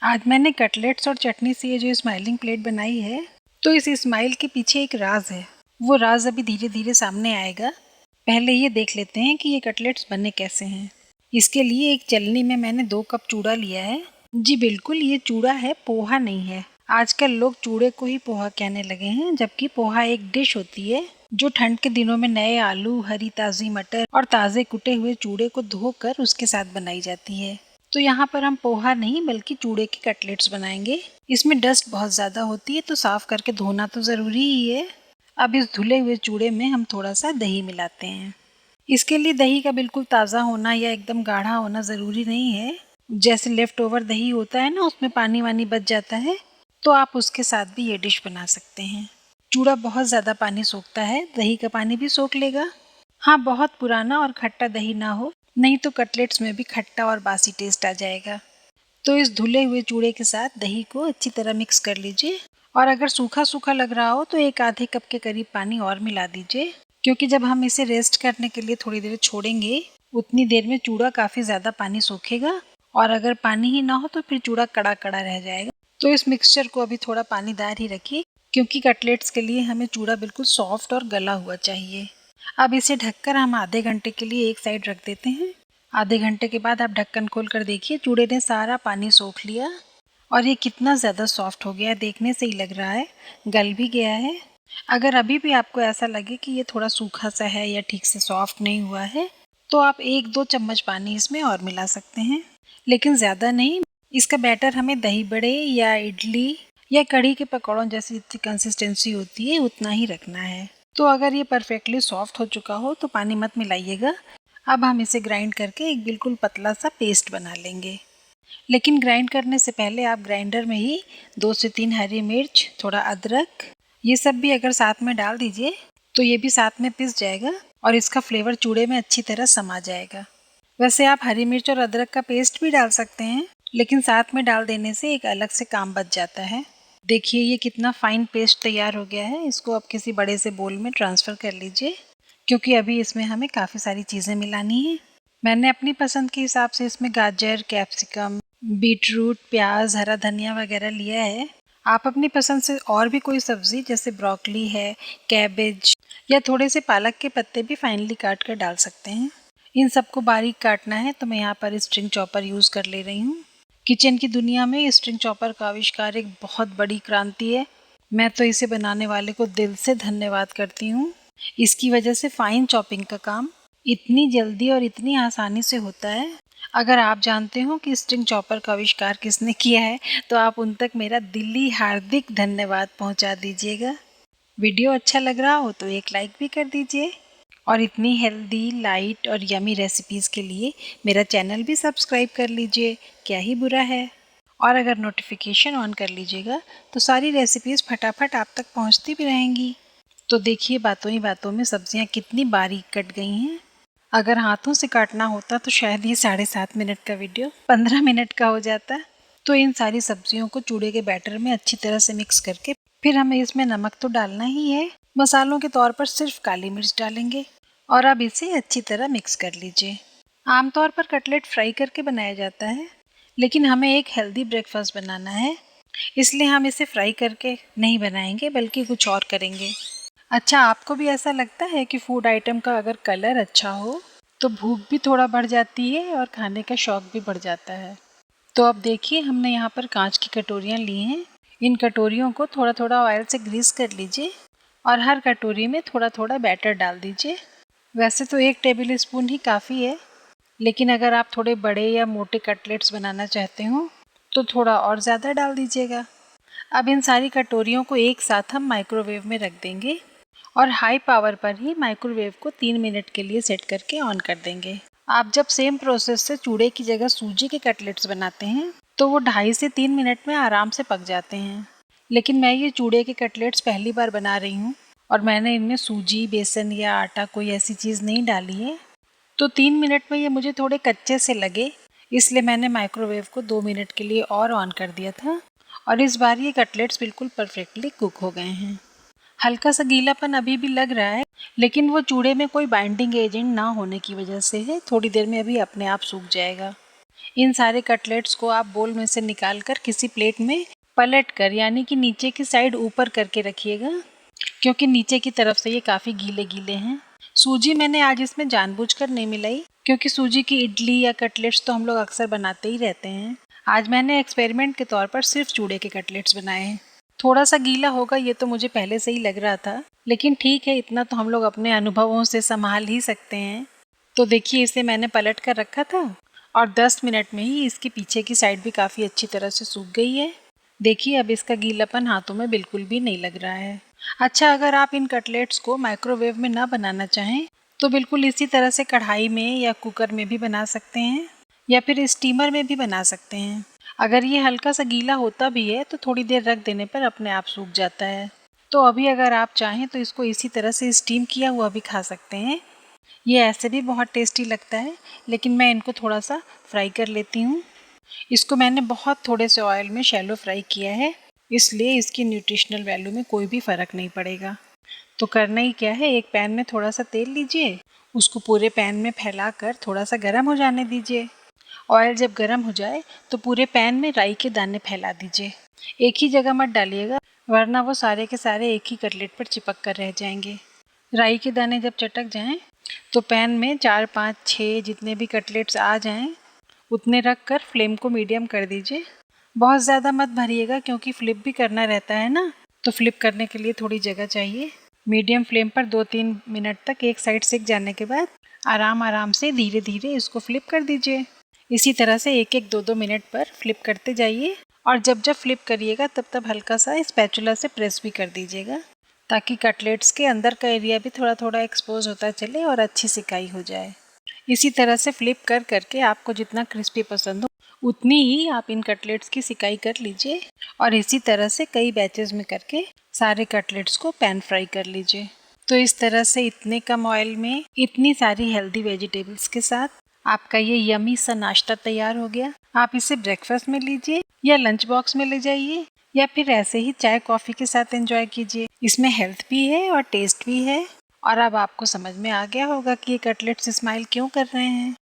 आज मैंने कटलेट्स और चटनी से ये जो स्माइलिंग प्लेट बनाई है, तो इस स्माइल के पीछे एक राज है। वो राज अभी धीरे धीरे सामने आएगा। पहले ये देख लेते हैं कि ये कटलेट्स बने कैसे हैं। इसके लिए एक चलनी में मैंने 2 कप चूड़ा लिया है। जी बिल्कुल, ये चूड़ा है, पोहा नहीं है। आजकल लोग चूड़े को ही पोहा कहने लगे हैं, जबकि पोहा एक डिश होती है जो ठंड के दिनों में नए आलू, हरी ताज़ी मटर और ताज़े कुटे हुए चूड़े को धोकर उसके साथ बनाई जाती है। तो यहाँ पर हम पोहा नहीं बल्कि चूड़े के कटलेट्स बनाएंगे। इसमें डस्ट बहुत ज़्यादा होती है, तो साफ़ करके धोना तो ज़रूरी ही है। अब इस धुले हुए चूड़े में हम थोड़ा सा दही मिलाते हैं। इसके लिए दही का बिल्कुल ताज़ा होना या एकदम गाढ़ा होना ज़रूरी नहीं है। जैसे लेफ़्ट ओवर दही होता है ना, उसमें पानी वानी बच जाता है, तो आप उसके साथ भी ये डिश बना सकते हैं। चूड़ा बहुत ज़्यादा पानी सोखता है, दही का पानी भी सोख लेगा। हाँ, बहुत पुराना और खट्टा दही ना हो, नहीं तो कटलेट्स में भी खट्टा और बासी टेस्ट आ जाएगा। तो इस धुले हुए चूड़े के साथ दही को अच्छी तरह मिक्स कर लीजिए, और अगर सूखा सूखा लग रहा हो तो एक आधे कप के करीब पानी और मिला दीजिए, क्योंकि जब हम इसे रेस्ट करने के लिए थोड़ी देर छोड़ेंगे, उतनी देर में चूड़ा काफ़ी ज़्यादा पानी सोखेगा, और अगर पानी ही ना हो तो फिर चूड़ा कड़ा कड़ा रह जाएगा। तो इस मिक्सचर को अभी थोड़ा पानीदार ही रखिए, क्योंकि कटलेट्स के लिए हमें चूड़ा बिल्कुल सॉफ्ट और गला हुआ चाहिए। अब इसे ढककर हम आधे घंटे के लिए एक साइड रख देते हैं। आधे घंटे के बाद आप ढक्कन खोल कर देखिए, चूड़े ने सारा पानी सोख लिया और ये कितना ज़्यादा सॉफ्ट हो गया है, देखने से ही लग रहा है, गल भी गया है। अगर अभी भी आपको ऐसा लगे कि ये थोड़ा सूखा सा है या ठीक से सॉफ्ट नहीं हुआ है, तो आप 1-2 चम्मच पानी इसमें और मिला सकते हैं, लेकिन ज़्यादा नहीं। इसका बैटर हमें दही बड़े या इडली या कढ़ी के पकौड़ों जैसी जितनी कंसिस्टेंसी होती है उतना ही रखना है। तो अगर ये परफेक्टली सॉफ्ट हो चुका हो तो पानी मत मिलाइएगा। अब हम इसे ग्राइंड करके एक बिल्कुल पतला सा पेस्ट बना लेंगे। लेकिन ग्राइंड करने से पहले आप ग्राइंडर में ही 2 से 3 हरी मिर्च, थोड़ा अदरक, ये सब भी अगर साथ में डाल दीजिए तो ये भी साथ में पिस जाएगा और इसका फ्लेवर चूड़े में अच्छी तरह समा जाएगा। वैसे आप हरी मिर्च और अदरक का पेस्ट भी डाल सकते हैं, लेकिन साथ में डाल देने से एक अलग से काम बच जाता है। देखिए ये कितना फाइन पेस्ट तैयार हो गया है। इसको आप किसी बड़े से बोल में ट्रांसफ़र कर लीजिए, क्योंकि अभी इसमें हमें काफ़ी सारी चीज़ें मिलानी है। मैंने अपनी पसंद के हिसाब से इसमें गाजर, कैप्सिकम, बीटरूट, प्याज, हरा धनिया वगैरह लिया है। आप अपनी पसंद से और भी कोई सब्ज़ी जैसे ब्रोकली है, कैबेज या थोड़े से पालक के पत्ते भी फाइनली काट कर डाल सकते हैं। इन सबको बारीक काटना है, तो मैं यहाँ पर स्ट्रिंग चॉपर यूज़ कर ले रही हूँ। किचन की दुनिया में स्ट्रिंग चॉपर का आविष्कार एक बहुत बड़ी क्रांति है। मैं तो इसे बनाने वाले को दिल से धन्यवाद करती हूँ। इसकी वजह से फाइन चॉपिंग का काम इतनी जल्दी और इतनी आसानी से होता है। अगर आप जानते हो कि स्ट्रिंग चॉपर का आविष्कार किसने किया है, तो आप उन तक मेरा दिली हार्दिक धन्यवाद पहुंचा दीजिएगा। वीडियो अच्छा लग रहा हो तो एक लाइक भी कर दीजिए, और इतनी हेल्दी, लाइट और यमी रेसिपीज़ के लिए मेरा चैनल भी सब्सक्राइब कर लीजिए, क्या ही बुरा है। और अगर नोटिफिकेशन ऑन कर लीजिएगा तो सारी रेसिपीज़ फटाफट आप तक पहुंचती भी रहेंगी। तो देखिए बातों ही बातों में सब्जियां कितनी बारीक कट गई हैं। अगर हाथों से काटना होता तो शायद ये 7.5 मिनट का वीडियो 15 मिनट का हो जाता। तो इन सारी सब्जियों को चूड़े के बैटर में अच्छी तरह से मिक्स करके फिर हमें इसमें नमक तो डालना ही है। मसालों के तौर पर सिर्फ काली मिर्च डालेंगे, और अब इसे अच्छी तरह मिक्स कर लीजिए। आमतौर पर कटलेट फ्राई करके बनाया जाता है, लेकिन हमें एक हेल्दी ब्रेकफास्ट बनाना है, इसलिए हम इसे फ्राई करके नहीं बनाएंगे बल्कि कुछ और करेंगे। अच्छा, आपको भी ऐसा लगता है कि फूड आइटम का अगर कलर अच्छा हो तो भूख भी थोड़ा बढ़ जाती है और खाने का शौक भी बढ़ जाता है? तो अब देखिए, हमने यहाँ पर कांच की कटोरियाँ ली हैं। इन कटोरियों को थोड़ा थोड़ा ऑयल से ग्रीस कर लीजिए और हर कटोरी में थोड़ा थोड़ा बैटर डाल दीजिए। वैसे तो 1 टेबल स्पून ही काफ़ी है, लेकिन अगर आप थोड़े बड़े या मोटे कटलेट्स बनाना चाहते हो तो थोड़ा और ज़्यादा डाल दीजिएगा। अब इन सारी कटोरियों को एक साथ हम माइक्रोवेव में रख देंगे, और हाई पावर पर ही माइक्रोवेव को 3 मिनट के लिए सेट करके ऑन कर देंगे। आप जब सेम प्रोसेस से चूड़े की जगह सूजी के कटलेट्स बनाते हैं तो वो 2.5 से 3 मिनट में आराम से पक जाते हैं। लेकिन मैं ये चूड़े के कटलेट्स पहली बार बना रही हूँ और मैंने इनमें सूजी, बेसन या आटा कोई ऐसी चीज़ नहीं डाली है, तो 3 मिनट में ये मुझे थोड़े कच्चे से लगे, इसलिए मैंने माइक्रोवेव को 2 मिनट के लिए और ऑन कर दिया था, और इस बार ये कटलेट्स बिल्कुल परफेक्टली कुक हो गए हैं। हल्का सा गीलापन अभी भी लग रहा है, लेकिन वो चूड़े में कोई बाइंडिंग एजेंट ना होने की वजह से है, थोड़ी देर में अभी अपने आप सूख जाएगा। इन सारे कटलेट्स को आप बोल में से निकाल कर किसी प्लेट में पलट कर, यानी कि नीचे की साइड ऊपर करके रखिएगा, क्योंकि नीचे की तरफ से ये काफ़ी गीले गीले हैं। सूजी मैंने आज इसमें जानबूझकर नहीं मिलाई, क्योंकि सूजी की इडली या कटलेट्स तो हम लोग अक्सर बनाते ही रहते हैं। आज मैंने एक्सपेरिमेंट के तौर पर सिर्फ चूड़े के कटलेट्स बनाए हैं। थोड़ा सा गीला होगा ये तो मुझे पहले से ही लग रहा था, लेकिन ठीक है, इतना तो हम लोग अपने अनुभवों से संभाल ही सकते हैं। तो देखिए, इसे मैंने पलट कर रखा था और 10 मिनट में ही इसके पीछे की साइड भी काफ़ी अच्छी तरह से सूख गई है। देखिए, अब इसका गीलापन हाथों में बिल्कुल भी नहीं लग रहा है। अच्छा, अगर आप इन कटलेट्स को माइक्रोवेव में ना बनाना चाहें तो बिल्कुल इसी तरह से कढ़ाई में या कुकर में भी बना सकते हैं, या फिर स्टीमर में भी बना सकते हैं। अगर ये हल्का सा गीला होता भी है तो थोड़ी देर रख देने पर अपने आप सूख जाता है। तो अभी अगर आप चाहें तो इसको इसी तरह से स्टीम किया हुआ भी खा सकते हैं। ये ऐसे भी बहुत टेस्टी लगता है, लेकिन मैं इनको थोड़ा सा फ्राई कर लेती हूँ। इसको मैंने बहुत थोड़े से ऑयल में शैलो फ्राई किया है, इसलिए इसकी न्यूट्रिशनल वैल्यू में कोई भी फ़र्क नहीं पड़ेगा। तो करना ही क्या है, एक पैन में थोड़ा सा तेल लीजिए, उसको पूरे पैन में फैलाकर थोड़ा सा गर्म हो जाने दीजिए। ऑयल जब गर्म हो जाए तो पूरे पैन में राई के दाने फैला दीजिए। एक ही जगह मत डालिएगा, वरना वो सारे के सारे एक ही कटलेट पर चिपक कर रह जाएंगे। राई के दाने जब चटक जाएं तो पैन में 4, 5, 6 जितने भी कटलेट्स आ जाएं उतने रख कर फ्लेम को मीडियम कर दीजिए। बहुत ज़्यादा मत भरिएगा, क्योंकि फ्लिप भी करना रहता है ना, तो फ्लिप करने के लिए थोड़ी जगह चाहिए। मीडियम फ्लेम पर 2-3 मिनट तक एक साइड सेक जाने के बाद आराम आराम से धीरे धीरे इसको फ्लिप कर दीजिए। इसी तरह से 1-1, 2-2 मिनट पर फ्लिप करते जाइए, और जब जब फ्लिप करिएगा तब तब हल्का सा स्पैचुला से प्रेस भी कर दीजिएगा, ताकि कटलेट्स के अंदर का एरिया भी थोड़ा थोड़ा एक्सपोज होता चले और अच्छी सिकाई हो जाए। इसी तरह से फ्लिप कर करके आपको जितना क्रिस्पी पसंद हो उतनी ही आप इन कटलेट्स की सिकाई कर लीजिए, और इसी तरह से कई बैचेस में करके सारे कटलेट्स को पैन फ्राई कर लीजिए। तो इस तरह से इतने कम ऑयल में इतनी सारी हेल्दी वेजिटेबल्स के साथ आपका ये यमी सा नाश्ता तैयार हो गया। आप इसे ब्रेकफास्ट में लीजिए या लंच बॉक्स में ले जाइए, या फिर ऐसे ही चाय कॉफ़ी के साथ एंजॉय कीजिए। इसमें हेल्थ भी है और टेस्ट भी है। और अब आपको समझ में आ गया होगा कि ये कटलेट्स स्माइल क्यों कर रहे हैं।